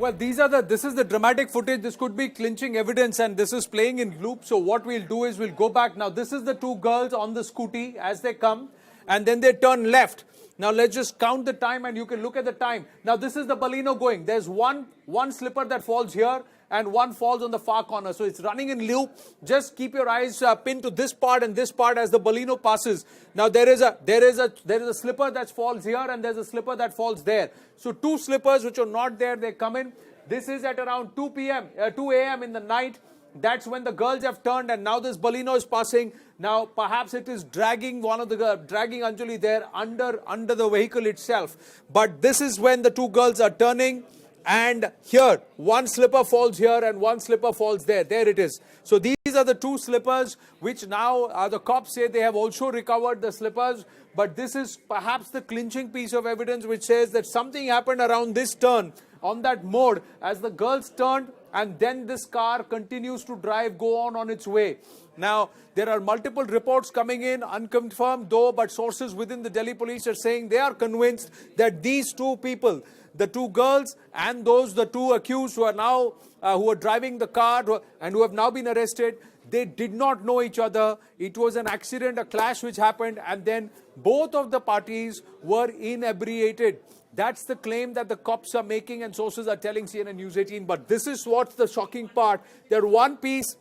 Well, this is the dramatic footage. This could be clinching evidence, and this is playing in loop. So what we'll do is we'll go back. Now, this is the two girls on the scooty as they come, and then they turn left. Now, let's just count the time, and you can look at the time. Now, this is the Baleno going. There's one slipper that falls here, and one falls on the far corner. So it's running in loop. Just keep your eyes pinned to this part and this part as the Baleno passes. Now there is a slipper that falls here, and there's a slipper that falls there. So two slippers which are not there, they come in. This is at around 2 a.m. in the night. That's when the girls have turned, and now this Baleno is passing. Now perhaps it is dragging dragging Anjali there under the vehicle itself. But this is when the two girls are turning. And here, one slipper falls here and one slipper falls there. There it is. So these are the two slippers which now the cops say they have also recovered the slippers. But this is perhaps the clinching piece of evidence which says that something happened around this turn on that mode as the girls turned, and then this car continues to go on its way. Now, there are multiple reports coming in, unconfirmed though, but sources within the Delhi police are saying they are convinced that these two people, the two girls and the two accused who are now who are driving the car and who have now been arrested, they did not know each other. It was an accident, a clash which happened, and then both of the parties were inebriated. That's the claim that the cops are making, and sources are telling CNN News 18. But this is what's the shocking part. They're one piece.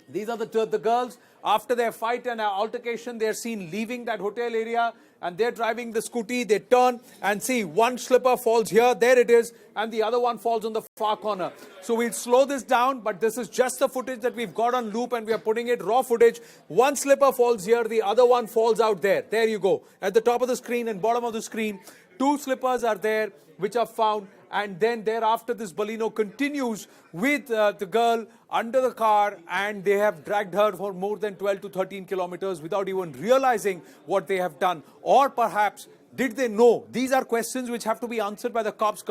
These are the girls. After their fight and altercation, they are seen leaving that hotel area, and they're driving the scooty. They turn and see one slipper falls here, there it is, and the other one falls on the far corner. So we'll slow this down, but this is just the footage that we've got on loop, and we are putting it raw footage. One slipper falls here, the other one falls out there. There you go. At the top of the screen and bottom of the screen, two slippers are there which are found. And then thereafter, this Baleno continues with the girl under the car, and they have dragged her for more than 12 to 13 kilometers without even realizing what they have done. Or perhaps, did they know? These are questions which have to be answered by the cops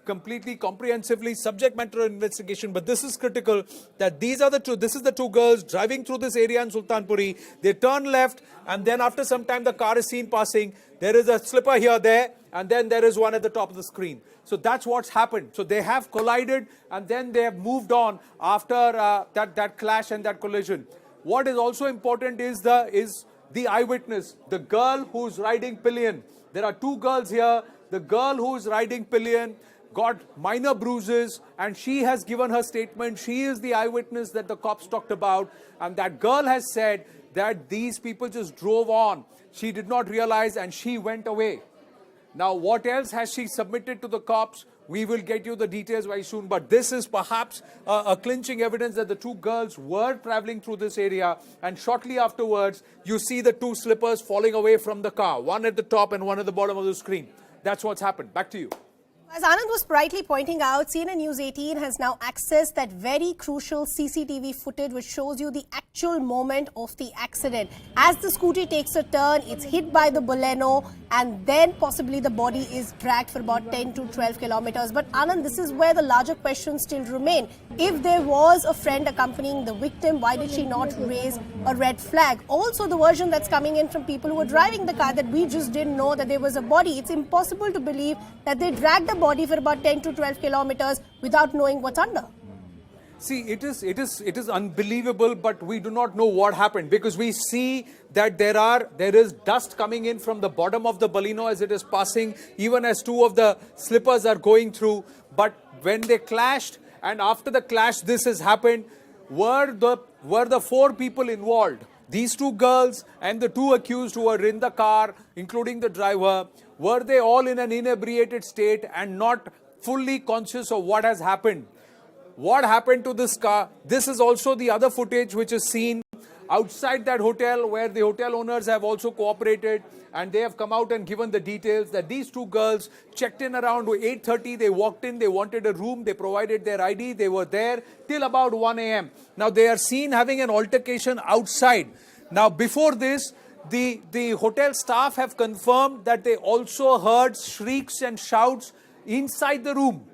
completely, comprehensively, subject matter investigation. But this is critical, that this is the two girls driving through this area in Sultanpuri. They turn left, and then after some time, the car is seen passing. There is a slipper here, there, and then there is one at the top of the screen. So that's what's happened. So they have collided, and then they have moved on after that clash and that collision. What is also important is the eyewitness, the girl who's riding pillion. There are two girls here. The girl who's riding pillion got minor bruises, and she has given her statement. She is the eyewitness that the cops talked about, and that girl has said that these people just drove on. She did not realize, and she went away. Now, what else has she submitted to the cops? We will get you the details very soon. But this is perhaps a clinching evidence that the two girls were traveling through this area. And shortly afterwards, you see the two slippers falling away from the car. One at the top and one at the bottom of the screen. That's what's happened. Back to you. As Anand was brightly pointing out, CNN News 18 has now accessed that very crucial CCTV footage which shows you the actual moment of the accident. As the scooty takes a turn, it's hit by the Baleno, and then possibly the body is dragged for about 10 to 12 kilometers. But Anand, this is where the larger questions still remain. If there was a friend accompanying the victim, why did she not raise a red flag? Also, the version that's coming in from people who were driving the car, that we just didn't know that there was a body. It's impossible to believe that they dragged the body for about 10 to 12 kilometers without knowing what's under. See, it is unbelievable, but we do not know what happened, because we see that there is dust coming in from the bottom of the Baleno as it is passing, even as two of the slippers are going through. But when they clashed, and after the clash this has happened, were the four people involved, these two girls and the two accused who were in the car, including the driver, were they all in an inebriated state and not fully conscious of what has happened? What happened to this car? This is also the other footage which is seen outside that hotel, where the hotel owners have also cooperated, and they have come out and given the details that these two girls checked in around 8:30. They walked in, they wanted a room, they provided their ID, they were there till about 1 a.m. Now they are seen having an altercation outside. Now before this, the hotel staff have confirmed that they also heard shrieks and shouts inside the room.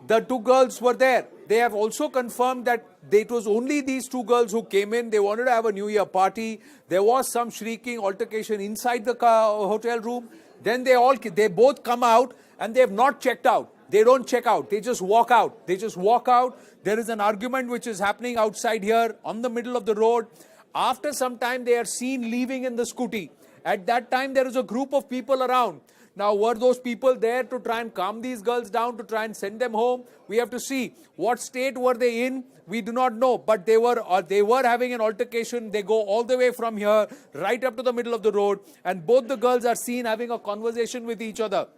The two girls were there. They have also confirmed that it was only these two girls who came in. They wanted to have a New Year party. There was some shrieking altercation inside the hotel room. Then they both come out, and they have not checked out. They don't check out. They just walk out. They just walk out. There is an argument which is happening outside here on the middle of the road. After some time, they are seen leaving in the scooty. At that time, there is a group of people around. Now, were those people there to try and calm these girls down, to try and send them home? We have to see. What state were they in? We do not know. But they were having an altercation. They go all the way from here, right up to the middle of the road. And both the girls are seen having a conversation with each other.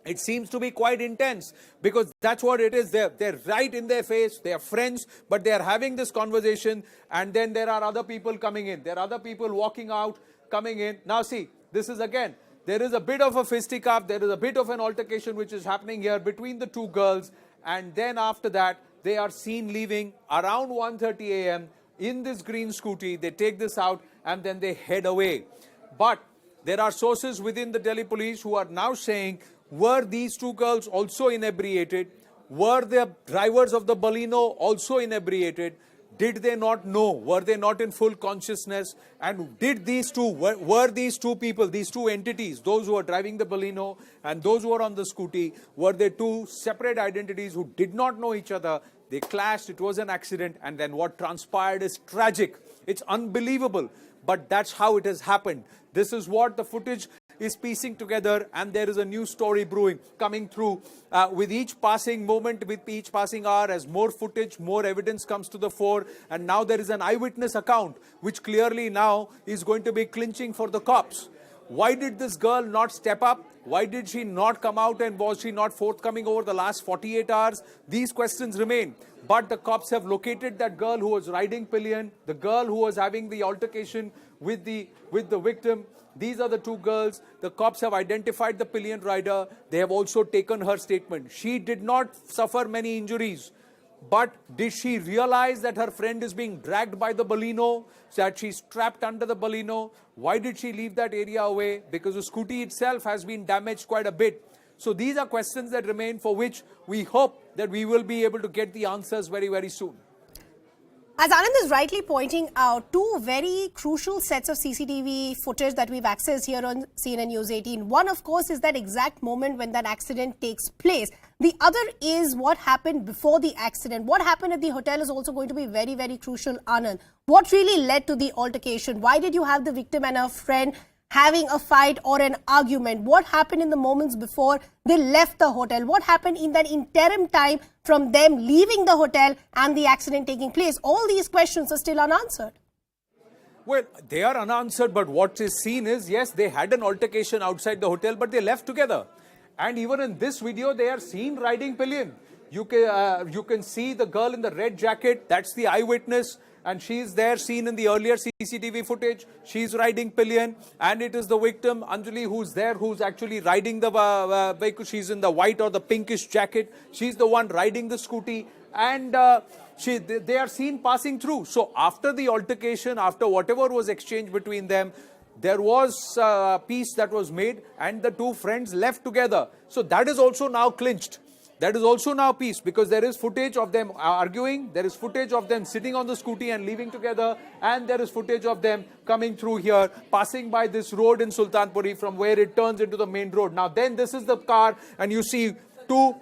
It seems to be quite intense because that's what it is. They're right in their face. They are friends, but they are having this conversation. And then there are other people coming in. There are other people walking out, coming in. Now see, this is again, there is a bit of a fisticuff. There is a bit of an altercation which is happening here between the two girls. And then after that, they are seen leaving around 1:30 a.m. in this green scooty. They take this out and then they head away. But there are sources within the Delhi police who are now saying, were these two girls also inebriated? Were the drivers of the Baleno also inebriated? Did they not know? Were they not in full consciousness? And did these two, were these two people, these two entities, those who are driving the Baleno and those who are on the scooty, were they two separate identities who did not know each other? They clashed, it was an accident, and then what transpired is tragic. It's unbelievable, but that's how it has happened. This is what the footage is piecing together, and there is a new story brewing, coming through with each passing moment, with each passing hour, as more footage, more evidence comes to the fore. And now there is an eyewitness account, which clearly now is going to be clinching for the cops. Why did this girl not step up? Why did she not come out, and was she not forthcoming over the last 48 hours? These questions remain. But the cops have located that girl who was riding pillion, the girl who was having the altercation with the victim. These are the two girls. The cops have identified the pillion rider. They have also taken her statement. She did not suffer many injuries. But did she realize that her friend is being dragged by the Baleno, that she's trapped under the Baleno? Why did she leave that area away? Because the scooty itself has been damaged quite a bit. So these are questions that remain, for which we hope that we will be able to get the answers very, very soon. As Anand is rightly pointing out, two very crucial sets of CCTV footage that we've accessed here on CNN News 18. One, of course, is that exact moment when that accident takes place. The other is what happened before the accident. What happened at the hotel is also going to be very, very crucial, Anand. What really led to the altercation? Why did you have the victim and her friend having a fight or an argument? What happened in the moments before they left the hotel? What happened in that interim time from them leaving the hotel and the accident taking place? All these questions are still unanswered. Well, they are unanswered, but what is seen is, yes, they had an altercation outside the hotel, but they left together. And even in this video, they are seen riding pillion. You can see the girl in the red jacket, that's the eyewitness. And she's there, seen in the earlier CCTV footage. She's riding pillion, and it is the victim, Anjali, who's there, who's actually riding the vehicle. She's in the white or the pinkish jacket. She's the one riding the scooty, and they are seen passing through. So after the altercation, after whatever was exchanged between them, there was peace that was made, and the two friends left together. So that is also now clinched. That is also now peace, because there is footage of them arguing, there is footage of them sitting on the scooty and leaving together, and there is footage of them coming through here, passing by this road in Sultanpuri from where it turns into the main road. Now then, this is the car, and you see two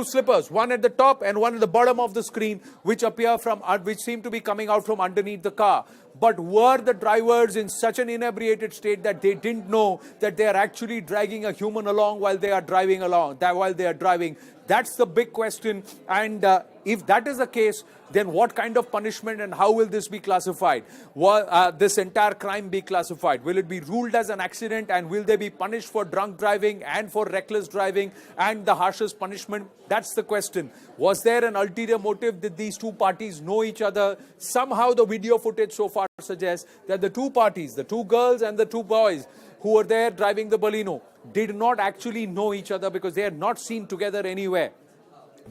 slippers, one at the top and one at the bottom of the screen, which appear from, which seem to be coming out from underneath the car. But were the drivers in such an inebriated state that they didn't know that they are actually dragging a human along while they are driving along, while they are driving? That's the big question. And if that is the case, then what kind of punishment and how will this be classified? Will this entire crime be classified? Will it be ruled as an accident, and will they be punished for drunk driving and for reckless driving, and the harshest punishment? That's the question. Was there an ulterior motive? Did these two parties know each other? Somehow the video footage so far suggests that the two parties, the two girls and the two boys who were there driving the Baleno, did not actually know each other, because they had not seen together anywhere.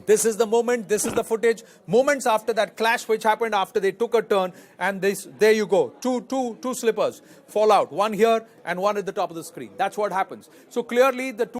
This is the moment, this is the footage, moments after that clash which happened after they took a turn, and there you go, two slippers fall out, one here and one at the top of the screen. That's what happens. So clearly the two